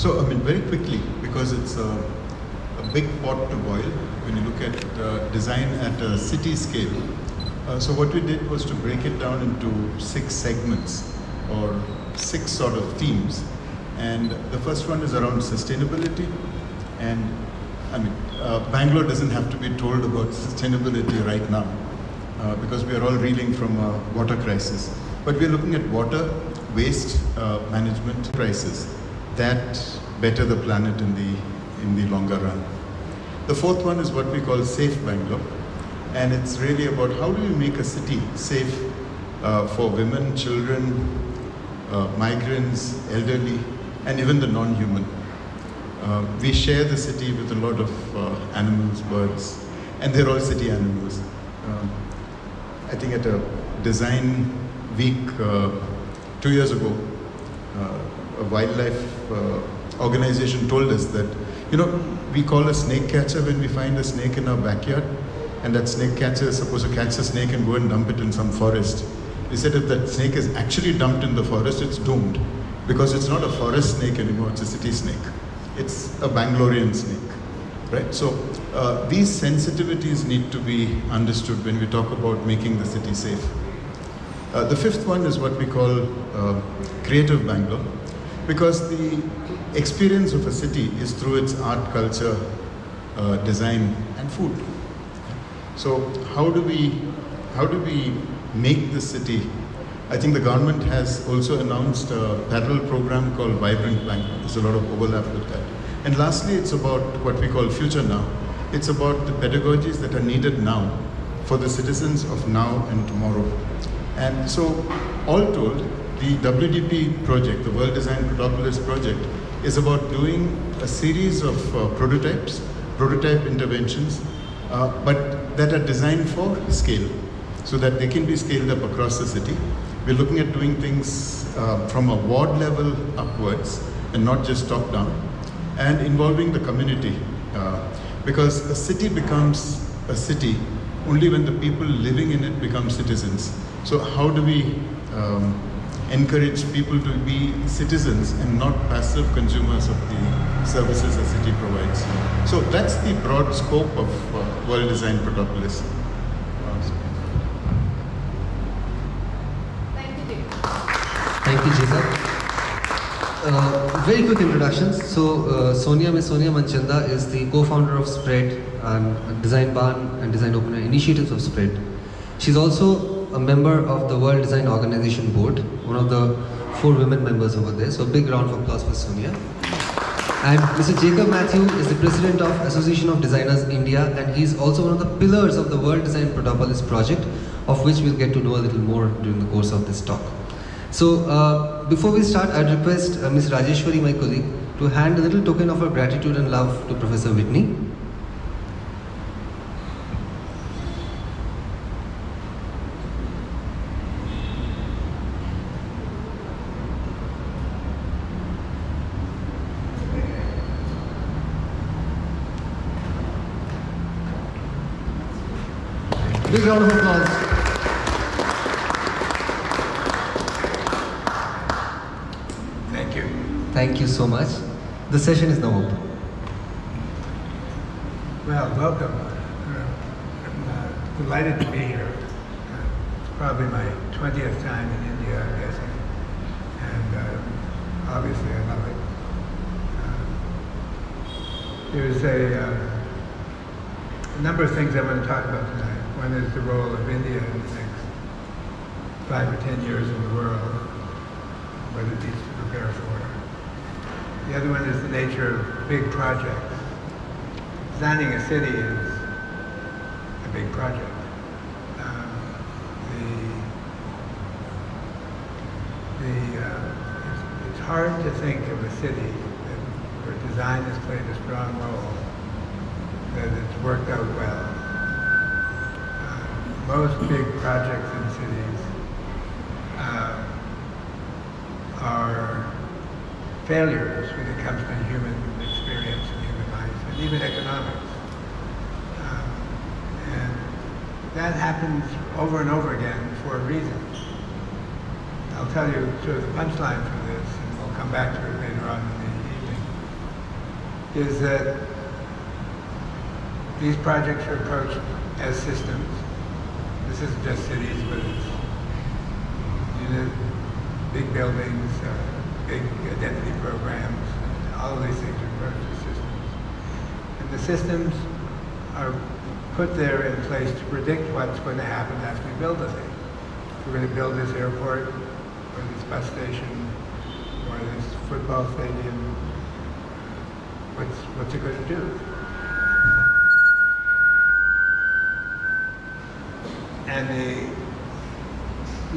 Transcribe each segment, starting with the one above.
So, I mean, very quickly, because it's a big pot to boil when you look at design at a city scale. So what we did was to break it down into 6 segments or 6 sort of themes. And the first one is around sustainability. And I mean, Bangalore doesn't have to be told about sustainability right now because we are all reeling from a water crisis. But we're looking at water, waste management crisis that better the planet in the longer run. The fourth one is what we call Safe Bangalore. And it's really about how do we make a city safe for women, children, migrants, elderly, and even the non-human. We share the city with a lot of animals, birds, and they're all city animals. I think at a design week 2 years ago, a wildlife organization told us that, you know, we call a snake catcher when we find a snake in our backyard, and that snake catcher is supposed to catch a snake and go and dump it in some forest. They said if that snake is actually dumped in the forest, it's doomed, because it's not a forest snake anymore, it's a city snake. It's a Bangalorean snake, right? So these sensitivities need to be understood when we talk about making the city safe. The fifth one is what we call creative Bangalore, because the experience of a city is through its art, culture, design, and food. So how do we make the city? I think the government has also announced a parallel program called Vibrant Bangalore. There's a lot of overlap with that. And lastly, it's about what we call Future Now. It's about the pedagogies that are needed now for the citizens of now and tomorrow. And so, all told, the WDP project, the World Design Protopolis project, is about doing a series of prototype interventions, but that are designed for scale, so that they can be scaled up across the city. We're looking at doing things from a ward level upwards and not just top down, and involving the community, because a city becomes a city only when the people living in it become citizens. So how do we encourage people to be citizens and not passive consumers of the services a city provides? So that's the broad scope of World Design Protopolis. Thank you, Jacob. Very quick introductions. So, Ms. Sonia Manchanda is the co-founder of Spread and Design Barn and Design Open Initiatives of Spread. She's also a member of the World Design Organization Board, one of the 4 women members over there. So, a big round of applause for Sonia. And Mr. Jacob Matthew is the president of Association of Designers India, and he's also one of the pillars of the World Design Protopolis project, of which we'll get to know a little more during the course of this talk. So, before we start, I'd request Ms. Rajeshwari, my colleague, to hand a little token of her gratitude and love to Professor Whitney. Big round of applause. Thank you so much. The session is now open. Well, welcome. I'm delighted to be here. It's probably my 20th time in India, I'm guessing. And obviously I love it. There's a number of things I want to talk about tonight. One is the role of India in the next 5 or 10 years in the world, what it needs to prepare for. The other one is the nature of big projects. Designing a city is a big project. It's hard to think of a city where design has played a strong role, that it's worked out well. Most big projects in cities are failures when it comes to human experience and human life, and even economics. And that happens over and over again for a reason. I'll tell you sort of the punchline for this, and we'll come back to it later on in the evening. is that these projects are approached as systems. This isn't just cities, but it's big buildings, big identity programs, all of these things are approached as systems. And the systems are put there in place to predict what's going to happen after we build a thing. If we're going to build this airport, or this bus station, or this football stadium, what's it going to do? And the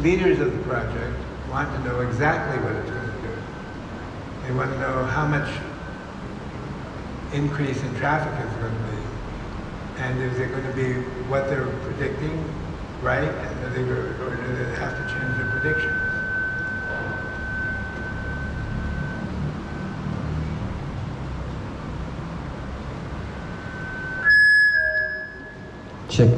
leaders of the project want to know exactly what it's going to do. They want to know how much increase in traffic is going to be. And is it going to be what they're predicting, right? And or do they have to change their predictions? Check.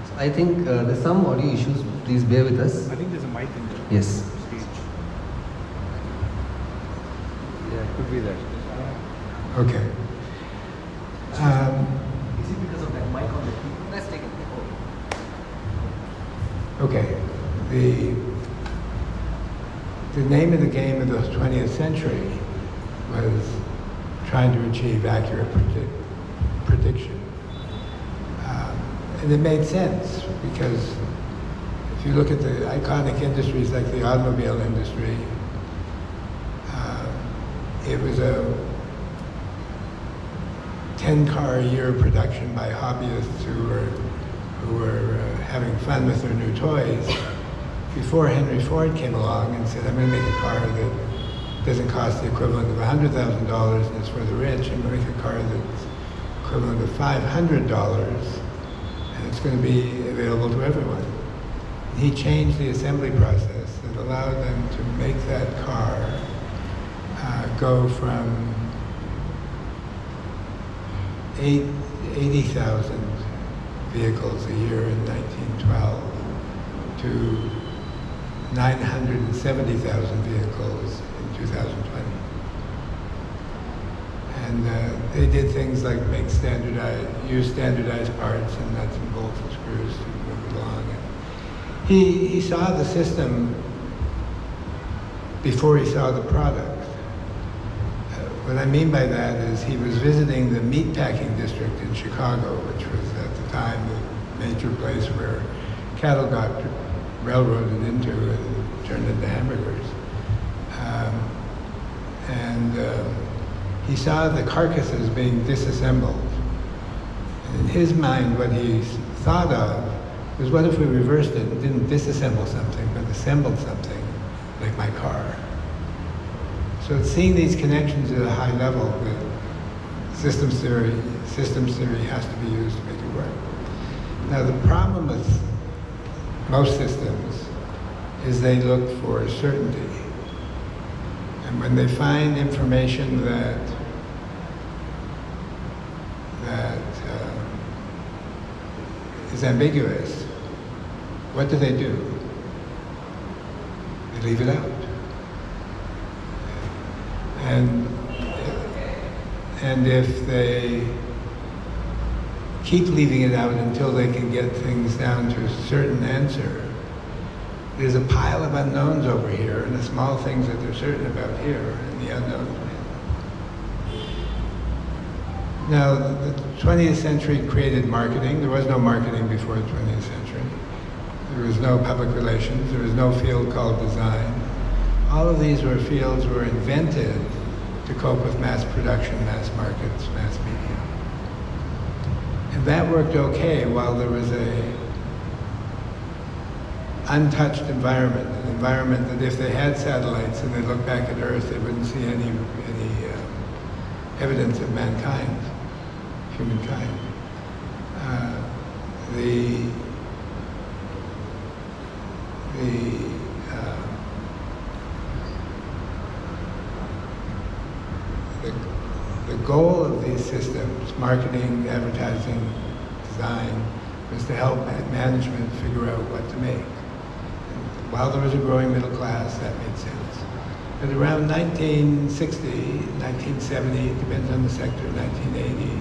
So I think there's some audio issues. Please bear with us. I think there's a mic in there. Yes. Stage. Yeah, it could be that. Okay. Is it because of that mic on the keyboard? Let's take it. Okay. The name of the game of the 20th century was trying to achieve accurate prediction. And it made sense because if you look at the iconic industries like the automobile industry, it was a 10-car a year production by hobbyists who were having fun with their new toys before Henry Ford came along and said, I'm going to make a car that doesn't cost the equivalent of $100,000 and it's for the rich. I'm going to make a car that's equivalent of $500 and it's going to be available to everyone. And he changed the assembly process that allowed them to make that car go from 80,000 vehicles a year in 1912 to 970,000 vehicles in 2020. And they did things like use standardized parts and nuts and bolts and screws to move it along. And he saw the system before he saw the product. What I mean by that is he was visiting the meatpacking district in Chicago, which was at the time the major place where cattle got railroaded into and turned into hamburgers. He saw the carcasses being disassembled. And in his mind, what he thought of was, what if we reversed it and didn't disassemble something, but assembled something like my car? So it's seeing these connections at a high level that systems theory has to be used to make it work. Now the problem with most systems is they look for certainty. And when they find information that is ambiguous, what do? They leave it out. And if they keep leaving it out until they can get things down to a certain answer, there's a pile of unknowns over here and the small things that they're certain about here and the unknowns win. Now, the 20th century created marketing. There was no marketing before the 20th century. There was no public relations. There was no field called design. All of these fields were invented to cope with mass production, mass markets, mass media. And that worked okay while there was a untouched environment, an environment that if they had satellites and they looked back at Earth, they wouldn't see any evidence of mankind, humankind. The goal of these systems, marketing, advertising, design, was to help management figure out what to make. And while there was a growing middle class, that made sense. But around 1960, 1970, it depends on the sector, 1980,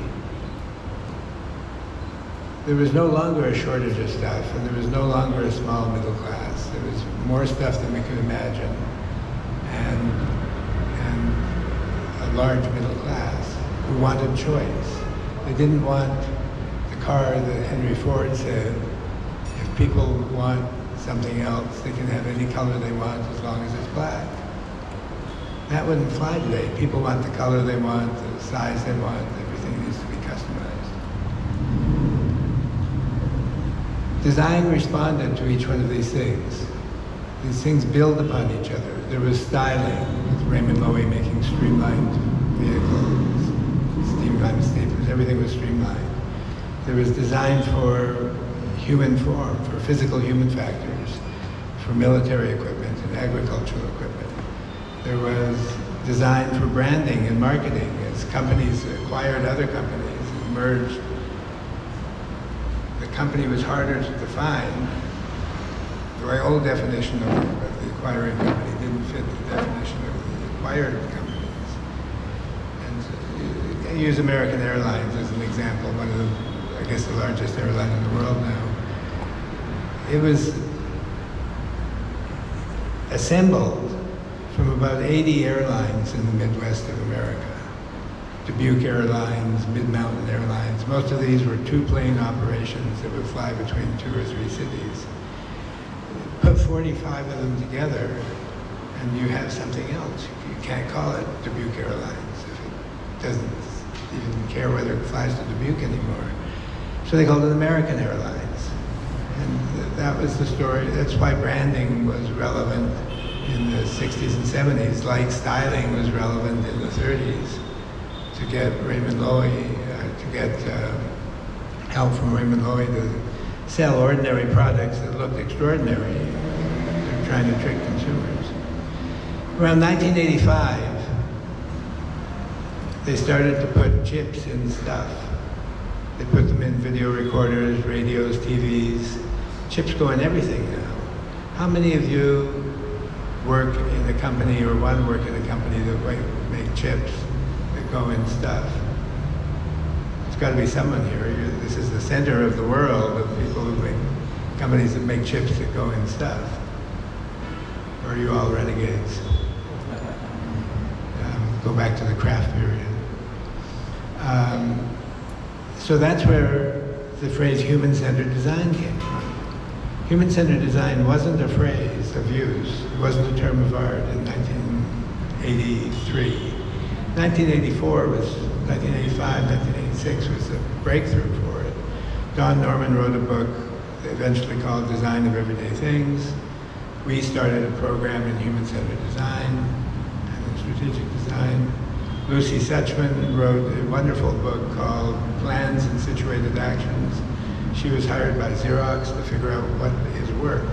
there was no longer a shortage of stuff, and there was no longer a small middle class. There was more stuff than we could imagine, and a large middle class who wanted choice. They didn't want the car that Henry Ford said, if people want something else, they can have any color they want as long as it's black. That wouldn't fly today. People want the color they want, the size they want, everything needs to be customized. Design responded to each one of these things. These things build upon each other. There was styling, with Raymond Loewy making streamlined vehicles, streamlined staplers, everything was streamlined. There was design for human form, for physical human factors, for military equipment and agricultural equipment. There was design for branding and marketing as companies acquired other companies and merged. The company was harder to define. The old definition of the acquiring company didn't fit the definition of the acquired companies. And I use American Airlines as an example, one of the, I guess, the largest airline in the world now. It was assembled from about 80 airlines in the Midwest of America. Dubuque Airlines, Mid-Mountain Airlines. Most of these were two-plane operations that would fly between 2 or 3 cities. Put 45 of them together, and you have something else. You can't call it Dubuque Airlines if it doesn't even care whether it flies to Dubuque anymore. So they called it American Airlines. And that was the story. That's why branding was relevant in the 60s and 70s, like styling was relevant in the 30s. To get Raymond Loewy, to get help from Raymond Loewy to sell ordinary products that looked extraordinary. They're trying to trick consumers. Around 1985, they started to put chips in stuff. They put them in video recorders, radios, TVs. Chips go in everything now. How many of you work in a company or want to work in a company that make chips that go in stuff? There's got to be someone here. This is the center of the world of people who make companies that make chips that go in stuff. Or are you all renegades? Go back to the craft period. So that's where the phrase human-centered design came from. Human-centered design wasn't a phrase of use. It wasn't a term of art in 1983. 1985, 1986 was a breakthrough for it. Don Norman wrote a book eventually called Design of Everyday Things. We started a program in human-centered design and in strategic design. Lucy Suchman wrote a wonderful book called Plans and Situated Actions. She was hired by Xerox to figure out what is work.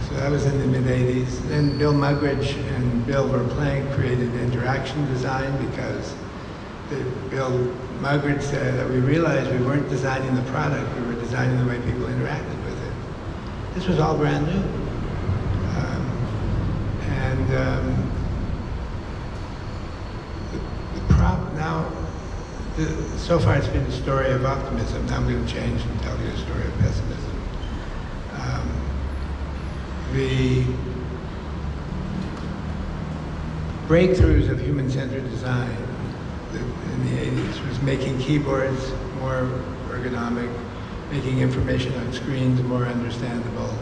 So that was in the mid-'80s. Then Bill Muggeridge and Bill Verplank created interaction design because Bill Muggeridge said that we realized we weren't designing the product, we were designing the way people interacted with it. This was all brand new. So far it's been a story of optimism. Now I'm going to change and tell you a story of pessimism. The breakthroughs of human-centered design in the 80s was making keyboards more ergonomic, making information on screens more understandable,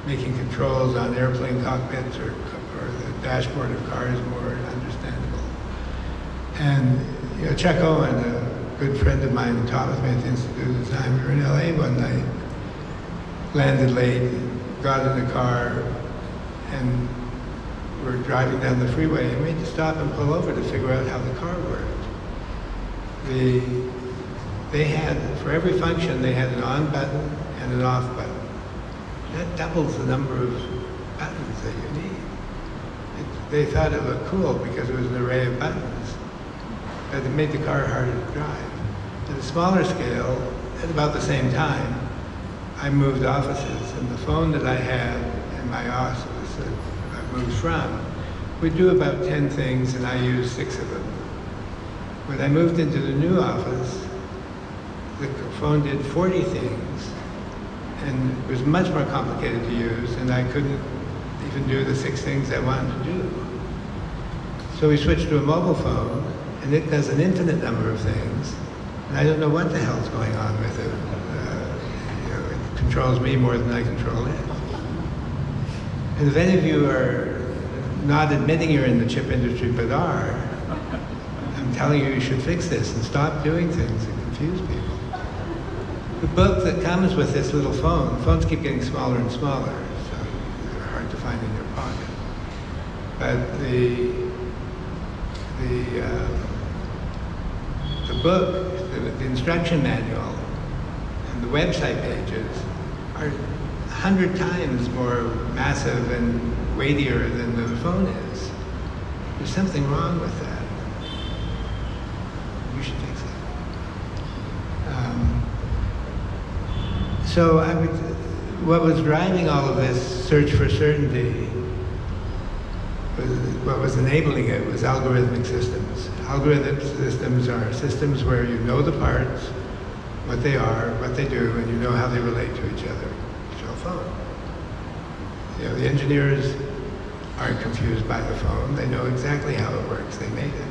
making controls on airplane cockpits or the dashboard of cars more understandable. And Chuck Owen, a good friend of mine who taught with me at the Institute of Design, we were in LA one night, landed late, got in the car, and were driving down the freeway, and we had to stop and pull over to figure out how the car worked. They had, for every function, they had an on button and an off button. That doubles the number of buttons that you need. They thought it looked cool because it was an array of buttons, but it made the car harder to drive. At a smaller scale, at about the same time, I moved offices, and the phone that I had in my office, I moves from, would do about 10 things, and I use 6 of them. When I moved into the new office, the phone did 40 things, and it was much more complicated to use, and I couldn't even do the 6 things I wanted to do. So we switched to a mobile phone, and it does an infinite number of things, and I don't know what the hell's going on with it. It controls me more than I control it. And if any of you are not admitting you're in the chip industry but are, I'm telling you, you should fix this and stop doing things that confuse people. The book that comes with this little phone, phones keep getting smaller and smaller, so they're hard to find in your pocket. But the book, the instruction manual, and the website pages are 100 times more massive and weightier than the phone is. There's something wrong with that. You should fix it. So what was driving all of this search for certainty, what was enabling it was algorithmic systems. Algorithmic systems are systems where you know the parts, what they are, what they do, and you know how they relate to each other. So a phone. You know, the engineers aren't confused by the phone. They know exactly how it works. They made it.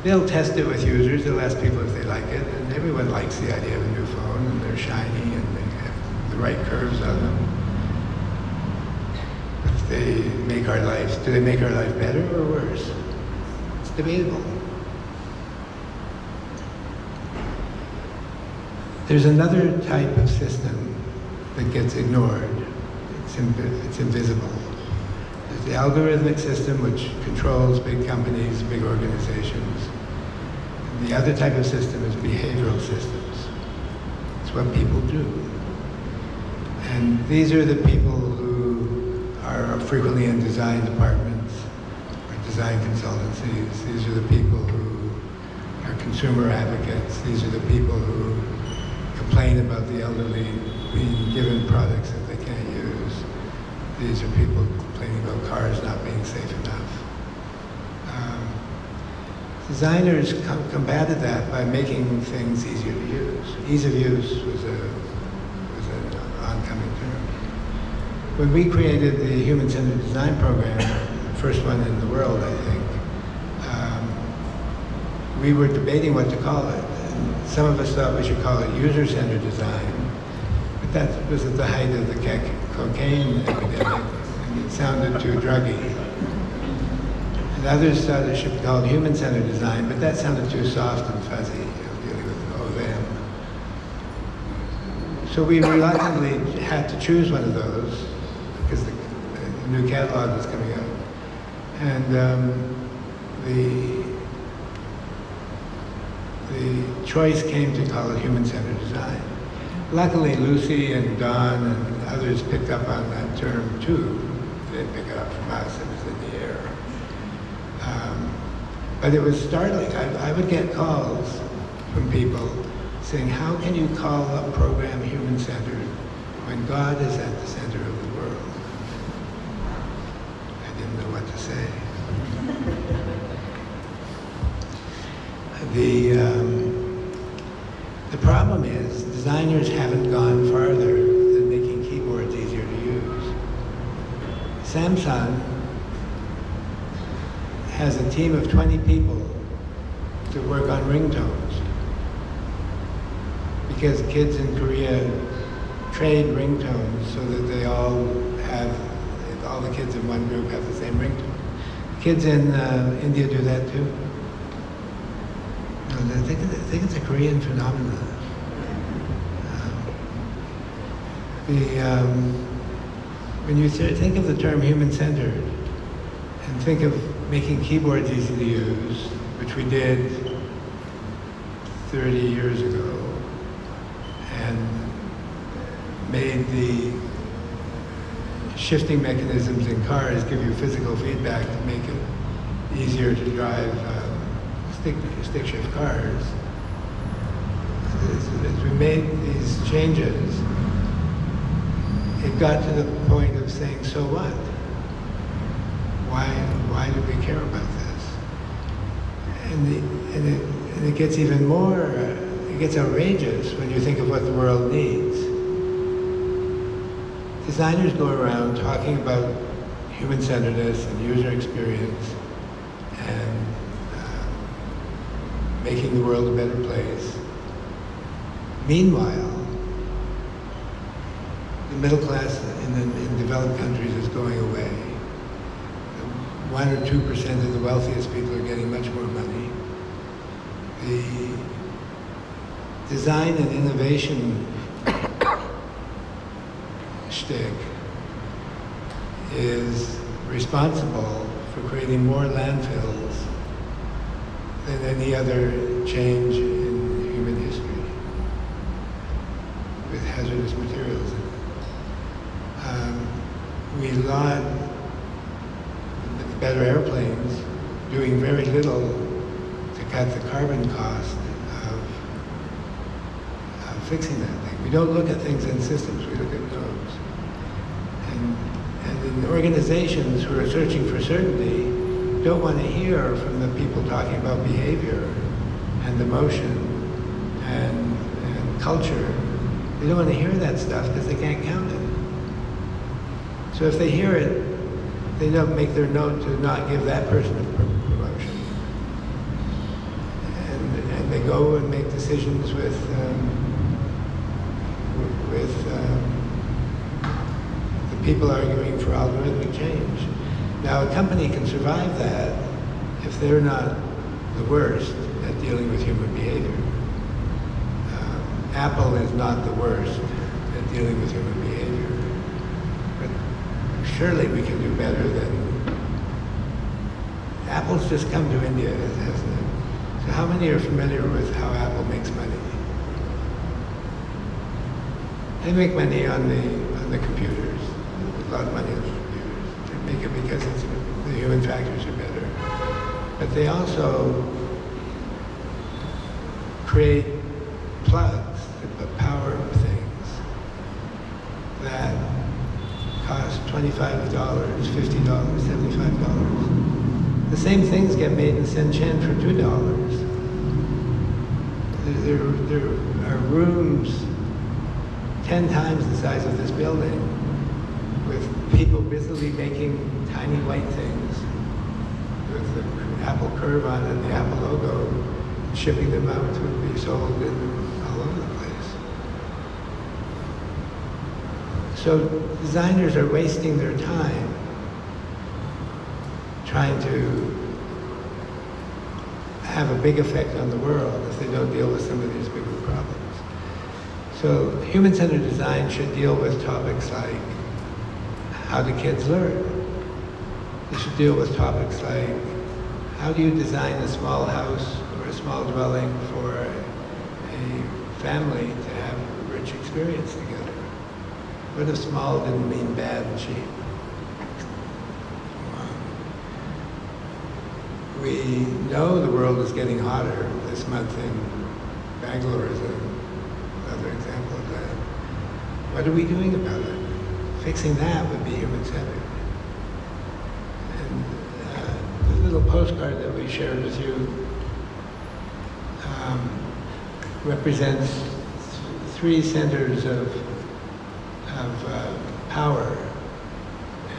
They'll test it with users. They'll ask people if they like it, and everyone likes the idea of a new phone, and they're shiny, and they have the right curves on them. If they make our lives, do they make our life better or worse? It's debatable. There's another type of system that gets ignored. It's invisible. There's the algorithmic system, which controls big companies, big organizations. And the other type of system is behavioral systems. It's what people do. And these are the people who are frequently in design departments or design consultancies. These are the people who are consumer advocates. These are the people who complain about the elderly being given products that they can't use. These are people complaining about cars not being safe enough. Designers combated that by making things easier to use. Ease of use was an oncoming term. When we created the human-centered design program, the first one in the world, I think, we were debating what to call it. And some of us thought we should call it user-centered design, but that was at the height of the cocaine epidemic, and it sounded too druggy. And others thought it should be called human-centered design, but that sounded too soft and fuzzy, dealing with them. So we reluctantly had to choose one of those because the new catalog was coming out. And the choice came to call it human-centered design. Luckily, Lucy and Don and others picked up on that term too. They didn't pick it up from us, it was in the air. But it was startling. I would get calls from people saying, how can you call a program human-centered when God is at the center of the world? I didn't know what to say. The problem is designers haven't gone farther than making keyboards easier to use. Samsung has a team of 20 people to work on ringtones because kids in Korea trade ringtones so that they all the kids in one group have the same ringtone. Kids in India do that too. I think it's a Korean phenomenon. When you think of the term human-centered and think of making keyboards easy to use, which we did 30 years ago, and made the shifting mechanisms in cars give you physical feedback to make it easier to drive stick shift cars. As we made these changes, it got to the point of saying, so what? Why do we care about this? And it gets even more, it gets outrageous when you think of what the world needs. Designers go around talking about human-centeredness and user experience and making the world a better place. Meanwhile, the middle class in developed countries is going away. 1 or 2% of the wealthiest people are getting much more money. The design and innovation shtick is responsible for creating more landfills than any other change in human history with hazardous materials in it. We laud better airplanes doing very little to cut the carbon cost of fixing that thing. We don't look at things in systems, we look at nodes. And in organizations who are searching for certainty don't want to hear from the people talking about behavior and emotion and culture. They don't want to hear that stuff because they can't count it. So if they hear it, they don't make their note to not give that person a promotion. And they go and make decisions with the people arguing for algorithmic change. Now, a company can survive that if they're not the worst at dealing with human behavior. Apple is not the worst at dealing with human behavior. But surely we can do better than... Apple's just come to India, hasn't it? So how many are familiar with how Apple makes money? They make money on the computers. A lot of money on the computers. They make it because the human factors are better. But they also create plugs that put power in things that cost $25, $50, $75. The same things get made in Shenzhen for $2. There are rooms 10 times the size of this building with people busily making tiny white things with the Apple curve on it, the Apple logo, shipping them out to be sold all over the place. So designers are wasting their time trying to have a big effect on the world if they don't deal with some of these bigger problems. So human-centered design should deal with topics like how do kids learn? It should deal with topics like how do you design a small house or a small dwelling for a family to have a rich experience together? What if small didn't mean bad and cheap? We know the world is getting hotter. This month in Bangalore is another example of that. What are we doing about it? Fixing that would be human-centered. And the little postcard that we shared with you represents 3 centers of power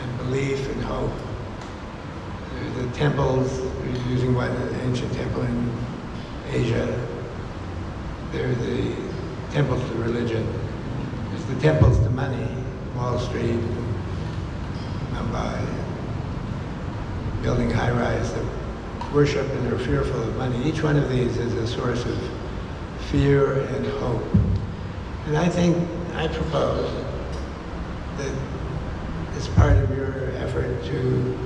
and belief and hope. The temples, we're using one ancient temple in Asia. There are the temples to religion. There's the temples to money, Wall Street, Mumbai, building high-rise that worship and are fearful of money. Each one of these is a source of fear and hope. And I propose that as part of your effort to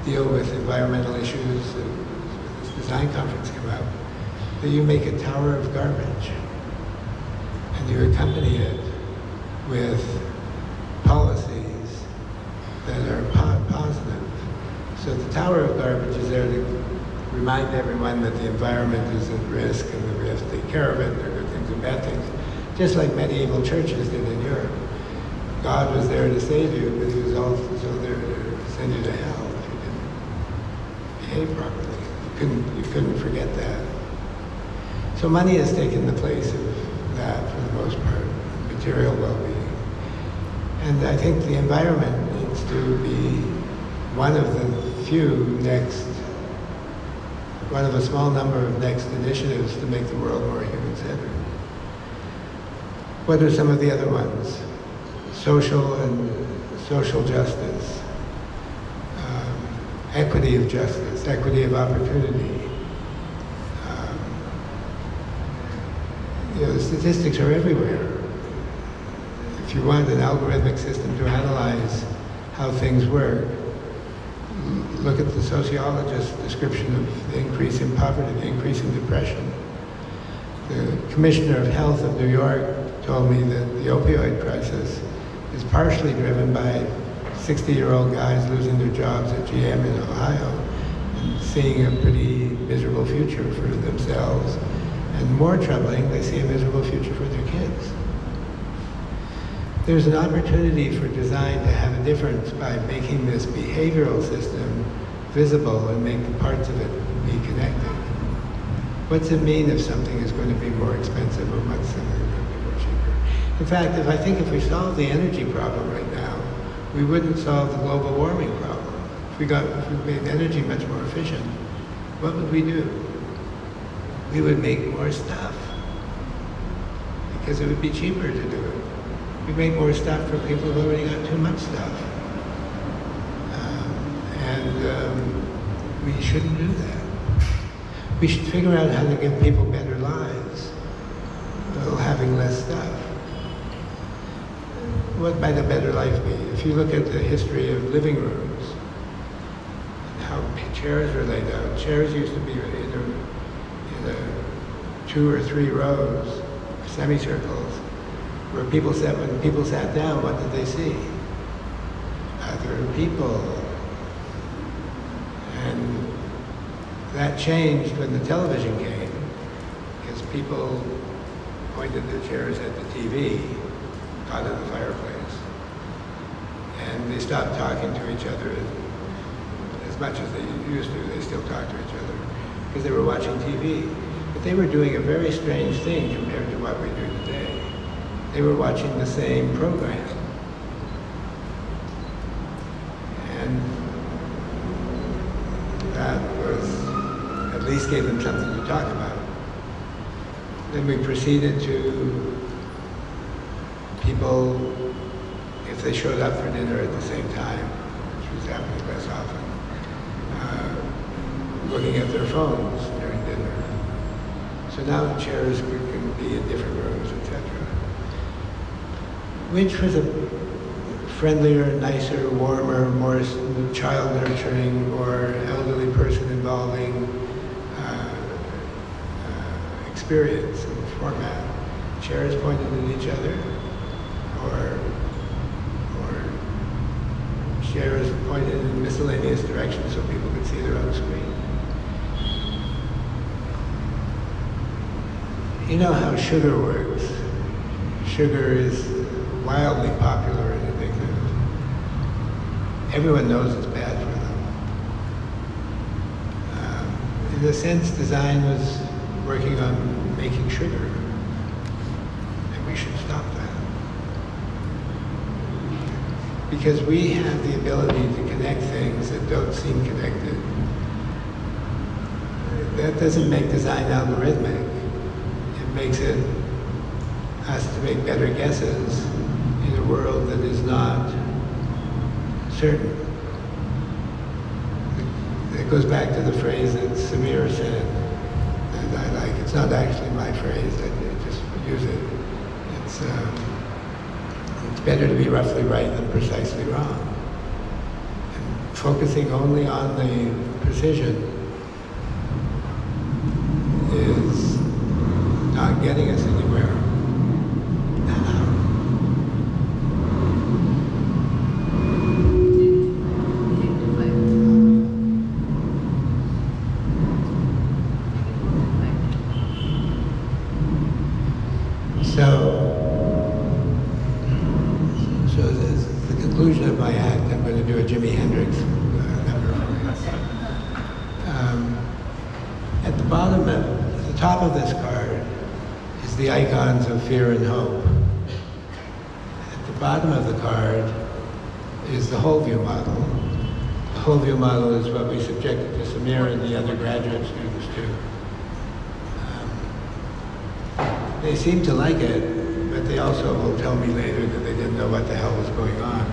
deal with environmental issues that this design conference came out, that you make a tower of garbage and you accompany it with policies that are positive. So the tower of garbage is there to remind everyone that the environment is at risk and that we have to take care of it. There are good things and bad things, just like medieval churches did in Europe. God was there to save you, but he was also there to send you to hell if you didn't behave properly. You couldn't forget that. So money has taken the place of that for the most part, material well-being. And I think the environment needs to be one of the one of a small number of next initiatives to make the world more human-centered. What are some of the other ones? Social justice, equity of justice, equity of opportunity. The statistics are everywhere. If you want an algorithmic system to analyze how things work, look at the sociologist's description of the increase in poverty, the increase in depression. The Commissioner of Health of New York told me that the opioid crisis is partially driven by 60-year-old guys losing their jobs at GM in Ohio and seeing a pretty miserable future for themselves. And more troubling, they see a miserable future for their kids. There's an opportunity for design to have a difference by making this behavioral system visible and make the parts of it be connected. What's it mean if something is going to be more expensive or what's something going to be more cheaper? In fact, if we solve the energy problem right now, we wouldn't solve the global warming problem. If we made energy much more efficient, what would we do? We would make more stuff because it would be cheaper to do it. We make more stuff for people who've already got too much stuff. We shouldn't do that. We should figure out how to give people better lives while having less stuff. What might a better life be? If you look at the history of living rooms, and how chairs are laid out, chairs used to be in a 2 or 3 rows, semicircles, where when people sat down, what did they see? Other people. And that changed when the television came, because people pointed their chairs at the TV out of the fireplace. And they stopped talking to each other as much as they used to. They still talk to each other because they were watching TV. But they were doing a very strange thing compared to what we do today. They were watching the same program. And that at least gave them something to talk about. Then we proceeded to people, if they showed up for dinner at the same time, which was happening less often, looking at their phones during dinner. So now the chairs can be in different rooms, etc. Which was a friendlier, nicer, warmer, more child nurturing, or elderly person involving experience and format? Chairs pointed at each other, or chairs pointed in miscellaneous directions so people could see their own screen. You know how sugar works. Sugar is wildly popular and addictive. Everyone knows it's bad for them. In a sense, design was working on making sugar, and we should stop that. Because we have the ability to connect things that don't seem connected. That doesn't make design algorithmic. It makes us to make better guesses in a world that is not certain. It goes back to the phrase that Samir said, and I like. It's not actually my phrase, I just use it. It's better to be roughly right than precisely wrong. And focusing only on the precision is not getting us anywhere. So conclusion of my act, I'm going to do a Jimi Hendrix number for you. At the bottom, at the top of this card, is the icons of fear and hope. At the bottom of the card is the whole view model. The whole view model is what we subjected to Samir and the other graduate students to. They seem to like it, but they also will tell me later that they didn't know what the hell was going on.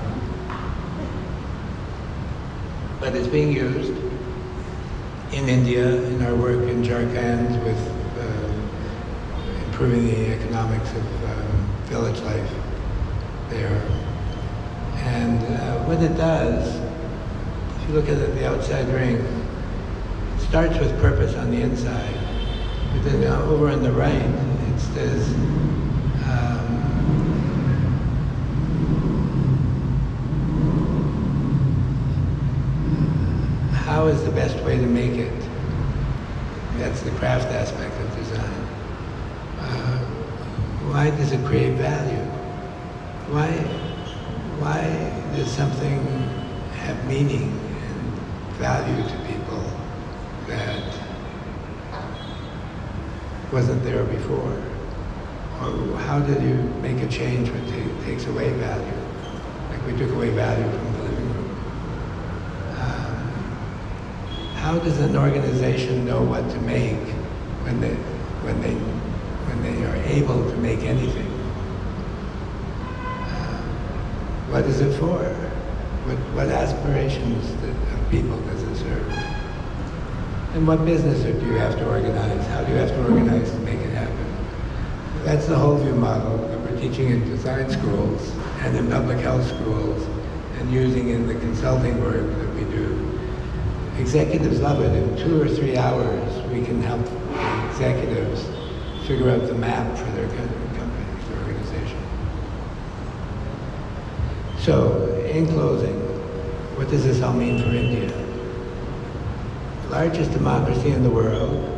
But it's being used in India, in our work in Jharkhand with improving the economics of village life there. And what it does, if you look at it, the outside ring, it starts with purpose on the inside, but then over on the right, it says, how is the best way to make it? That's the craft aspect of design. Why does it create value? Why does something have meaning and value to people that wasn't there before? Or how did you make a change when it takes away value? Like we took away value from the living room. How does an organization know what to make when they are able to make anything? What is it for? What aspirations of people does it serve? And what business do you have to organize? How do you have to organize to make it happen? That's the whole view model that we're teaching in design schools and in public health schools and using in the consulting work that we do. Executives love it. In 2 or 3 hours, we can help executives figure out the map for their company, their organization. So, in closing, what does this all mean for India? Largest democracy in the world,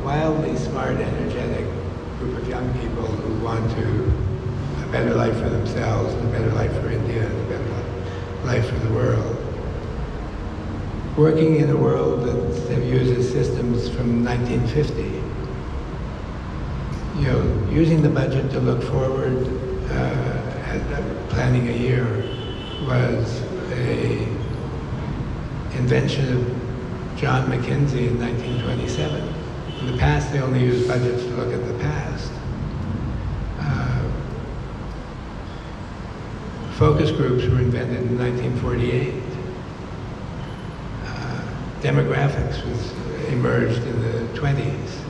wildly smart, energetic group of young people who want to a better life for themselves, and a better life for India, and a better life for the world. Working in a world that uses systems from 1950. You know, using the budget to look forward, planning a year, was a invention of John McKinsey in 1927. In the past, they only used budgets to look at the past. Focus groups were invented in 1948. Demographics emerged in the 20s.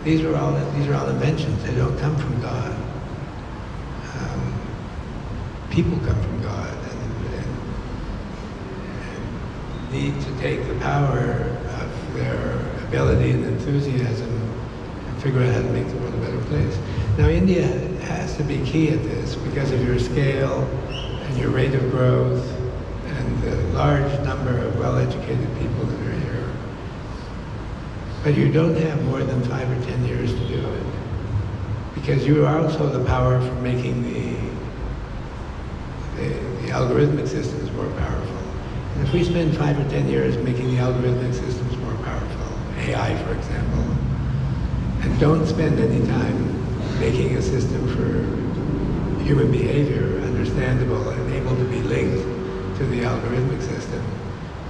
These are all inventions. They don't come from God. People come from God and need to take the power of their ability and enthusiasm and figure out how to make the world a better place. Now, India has to be key at this because of your scale and your rate of growth and the large number of well-educated people that are here. But you don't have more than 5 or 10 years to do it because you are also the power for making the algorithmic systems more powerful. And if we spend 5 or 10 years making the algorithmic systems more powerful, AI for example, and don't spend any time making a system for human behavior understandable and able to be linked to the algorithmic system.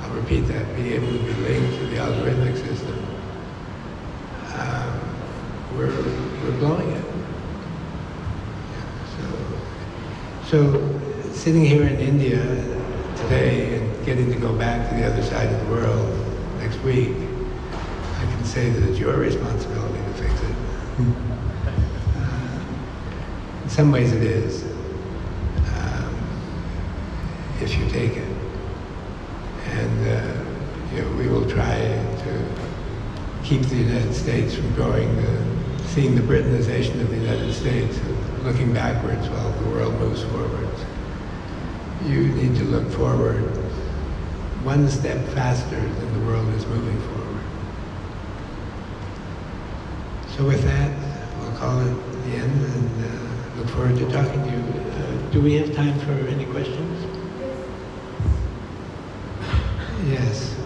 I'll repeat that, be able to be linked to the algorithmic system. We're blowing it. So sitting here in India today and getting to go back to the other side of the world next week, I can say that it's your responsibility to fix it. In some ways it is, if you take it. And we will try to keep the United States from seeing the Britanization of the United States, looking backwards while the world moves forwards. You need to look forward one step faster than the world is moving forward. So with that, we'll call it the end, and look forward to talking to you. Do we have time for any questions? Yes.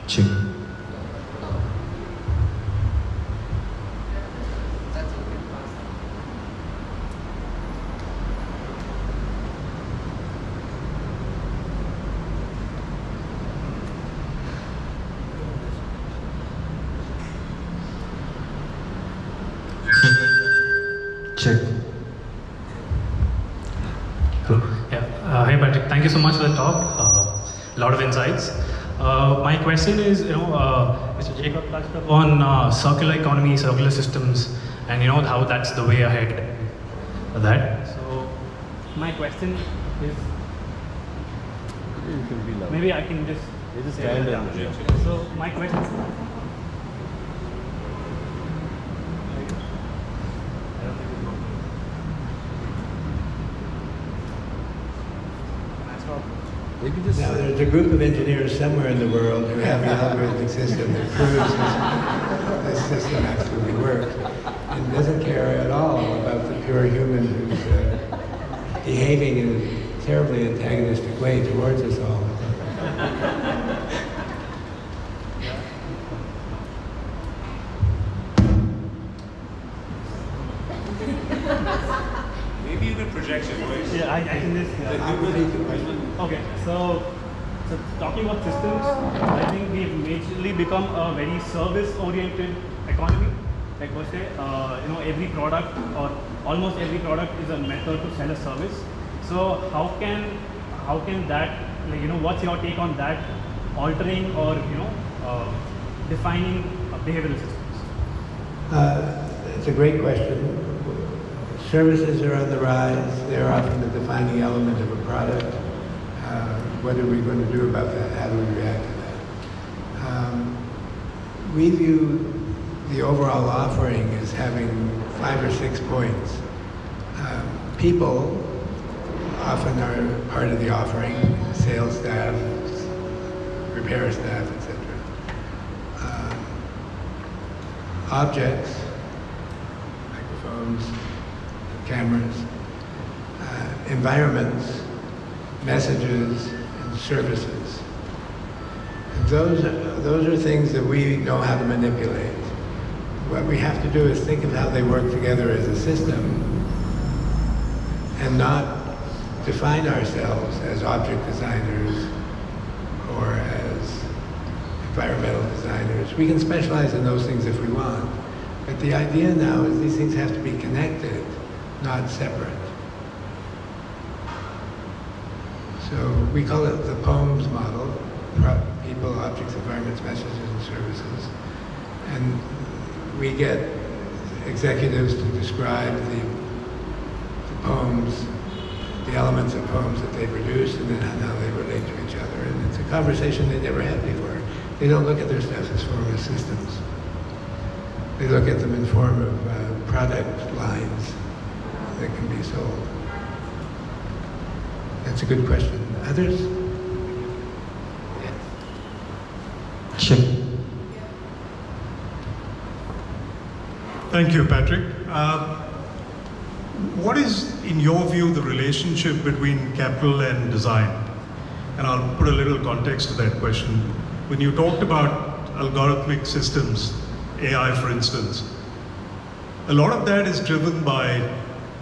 Check. Check. Hello. Yeah. Hi, Patrick. Thank you so much for the talk. A lot of insights. My question is, Mr. Jacob touched upon circular economy, circular systems, and how that's the way ahead for that. So, my question is, You can be loud. maybe I can just You just say stand it and- down. yeah. So, my question. You can just Now, there's a group of engineers somewhere in the world who have an algorithmic system that proves this system absolutely works and doesn't care at all about the pure human who's behaving in a terribly antagonistic way towards us all. Maybe you can project your voice. Yeah, I can just. I'll repeat the question. Okay, so talking about systems, I think we've majorly become a very service-oriented economy. Like per se, every product or almost every product is a method to sell a service. So how can that, what's your take on that altering or defining behavioral systems? It's a great question. Services are on the rise. They're often the defining element of a product. What are we going to do about that? How do we react to that? We view the overall offering as having 5 or 6 points. People often are part of the offering, sales staff, repair staff, etc. Objects, microphones, cameras, environments, messages, and services. And those are things that we know how to manipulate. What we have to do is think of how they work together as a system and not define ourselves as object designers or as environmental designers. We can specialize in those things if we want, but the idea now is these things have to be connected, not separate. So we call it the POEMS model, people, objects, environments, messages, and services. And we get executives to describe the poems, the elements of poems that they produce, and then how they relate to each other. And it's a conversation they never had before. They don't look at their stuff as form of systems. They look at them in form of product lines that can be sold. That's a good question. Others? Check. Thank you, Patrick. What is, in your view, the relationship between capital and design? And I'll put a little context to that question. When you talked about algorithmic systems, AI for instance, a lot of that is driven by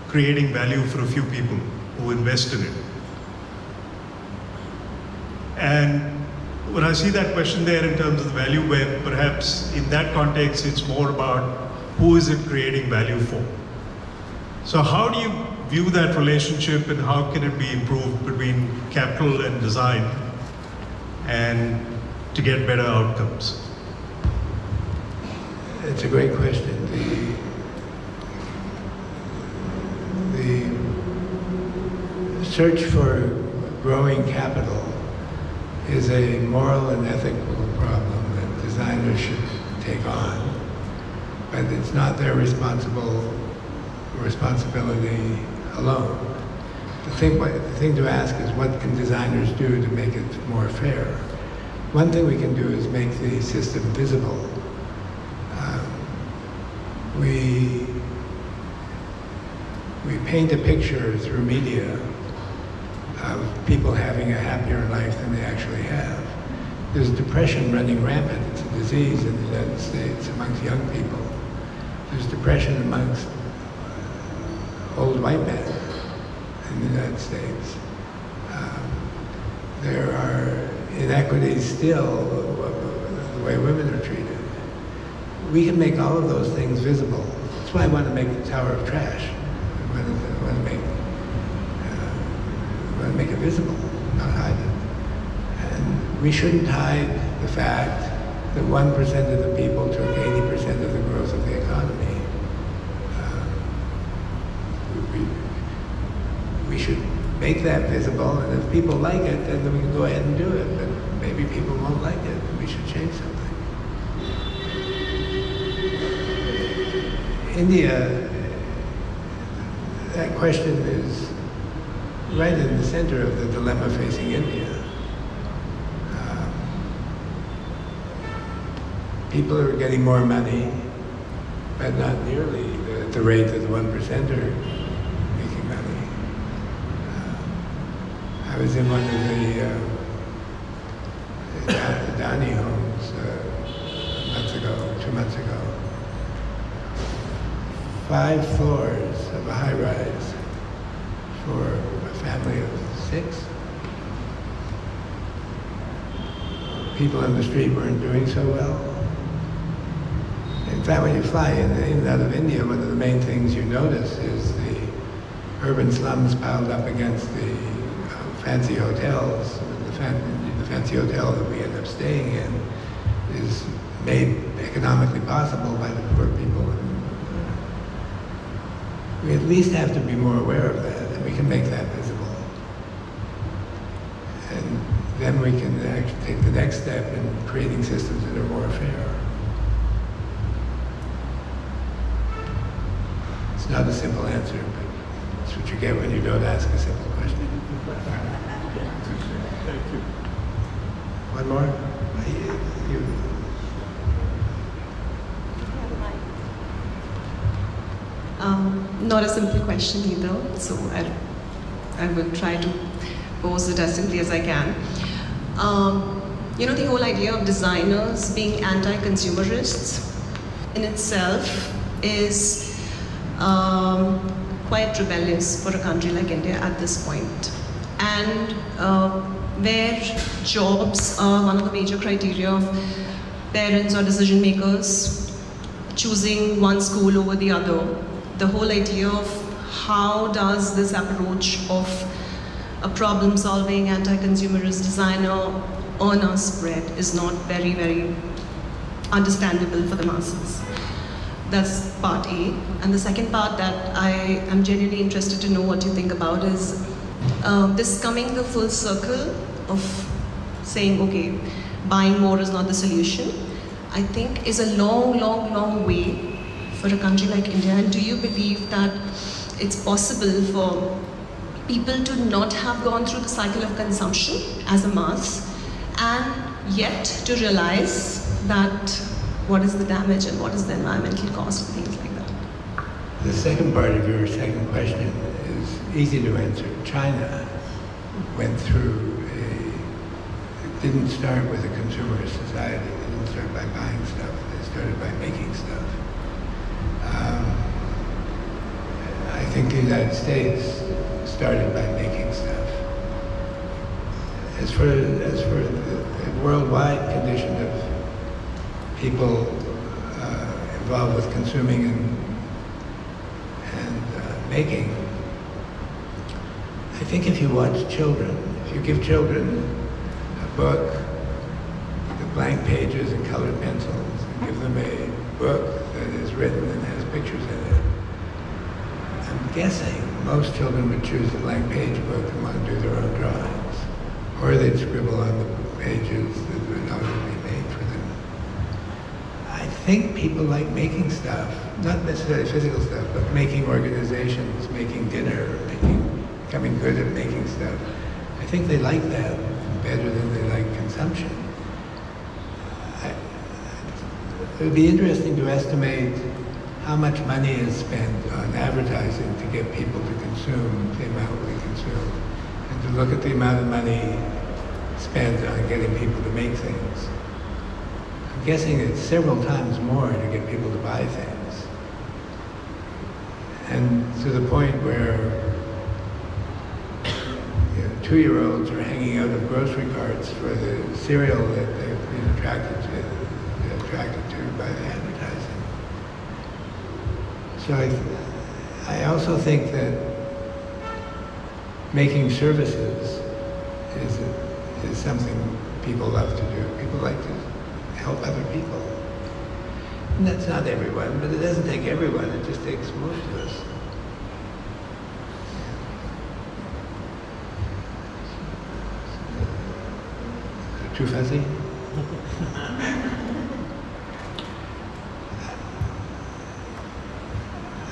creating value for a few people who invest in it. And when I see that question there in terms of the value web, perhaps in that context it's more about who is it creating value for? So how do you view that relationship and how can it be improved between capital and design and to get better outcomes? It's a great question. The search for growing capital is a moral and ethical problem that designers should take on, but it's not their responsibility alone. The thing to ask is, what can designers do to make it more fair? One thing we can do is make the system visible. We paint a picture through media of people having a happier life than they actually have. There's depression running rampant. It's a disease in the United States amongst young people. There's depression amongst old white men in the United States. There are inequities still the way women are treated. We can make all of those things visible. That's why I want to make the Tower of Trash. I want to make it visible, not hide it. And we shouldn't hide the fact that 1% of the people took 80% of the growth of the economy. We should make that visible, and if people like it, then we can go ahead and do it. But maybe people won't like it, and we should change something. India, that question is right in the center of the dilemma facing India. People are getting more money, but not nearly at the rate that the 1% are making money. I was in one of the Adani homes 2 months ago. 5 floors of a high-rise for a family of 6. People on the street weren't doing so well. In fact, when you fly in and out of India, one of the main things you notice is the urban slums piled up against the fancy hotels. The fancy hotel that we end up staying in is made economically possible by the poor people. We at least have to be more aware of that, and we can make that visible. And then we can actually take the next step in creating systems that are more fair. It's not a simple answer, but it's what you get when you don't ask a simple question. Thank you. One more? You. Not a simple question either, so I will try to pose it as simply as I can. The whole idea of designers being anti-consumerists in itself is quite rebellious for a country like India at this point. And where jobs are one of the major criteria of parents or decision makers choosing one school over the other, the whole idea of how does this approach of a problem-solving anti-consumerist designer earn a spread is not very, very understandable for the masses. That's part A. And the second part that I am genuinely interested to know what you think about is this coming the full circle of saying, okay, buying more is not the solution, I think is a long, long, long way for a country like India. And do you believe that it's possible for people to not have gone through the cycle of consumption as a mass and yet to realize that what is the damage and what is the environmental cost and things like that? The second part of your second question is easy to answer. China went through it didn't start with a consumerist society. They didn't start by buying stuff. They started by making stuff. I think the United States started by making stuff. As for the worldwide condition of people involved with consuming and making, I think if you watch children, if you give children a book with blank pages and colored pencils, and give them a book that is written and has pictures in it, I'm guessing most children would choose the blank page book and want to do their own drawings. Or they'd scribble on the pages that would already be made for them. think people like making stuff, not necessarily physical stuff, but making organizations, making dinner, becoming good at making stuff. I think they like that better than they like consumption. It would be interesting to estimate how much money is spent on advertising to get people to consume the amount we consume, and to look at the amount of money spent on getting people to make things. I'm guessing it's several times more to get people to buy things. And to the point where 2-year-olds are hanging out of grocery carts for the cereal that they've been attracted to by the advertising. So I also think that making services is something people love to do. People like to help other people. And that's not everyone, but it doesn't take everyone, it just takes most of us. Too fuzzy?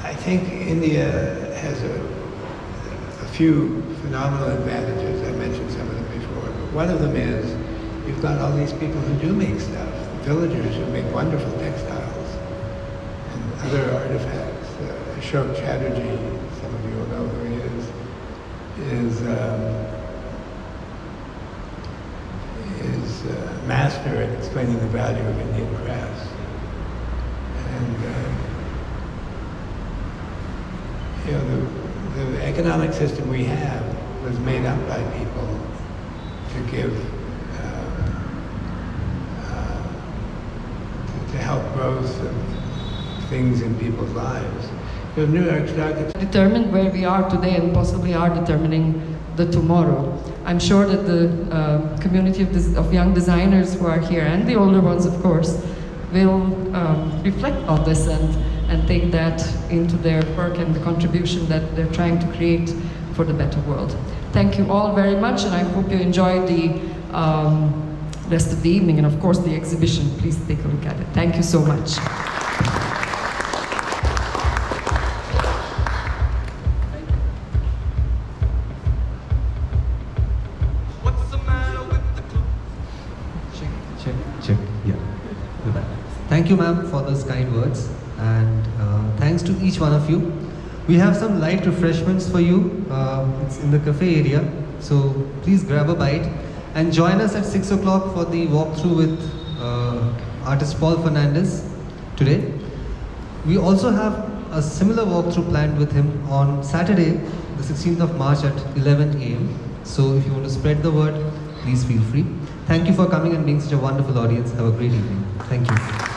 I think India has a few phenomenal advantages. I mentioned some of them before, but one of them is you've got all these people who do make stuff, villagers who make wonderful textiles and other artifacts. Ashok Chatterjee, some of you will know who he is a master at explaining the value of Indian crafts. And the economic system we have was made up by people to give, to help growth of things in people's lives. The New York Stock Exchange determined where we are today and possibly are determining the tomorrow. I'm sure that the community of young designers who are here, and the older ones of course, will reflect on this and take that into their work and the contribution that they're trying to create for the better world. Thank you all very much, and I hope you enjoyed the rest of the evening and of course the exhibition. Please take a look at it. Thank you so much. Thank you, ma'am, for those kind words, and thanks to each one of you. We have some light refreshments for you. It's in the cafe area, so please grab a bite and join us at 6 o'clock for the walkthrough with artist Paul Fernandez today. We also have a similar walkthrough planned with him on Saturday, the 16th of March at 11 a.m. So if you want to spread the word, please feel free. Thank you for coming and being such a wonderful audience. Have a great evening. Thank you.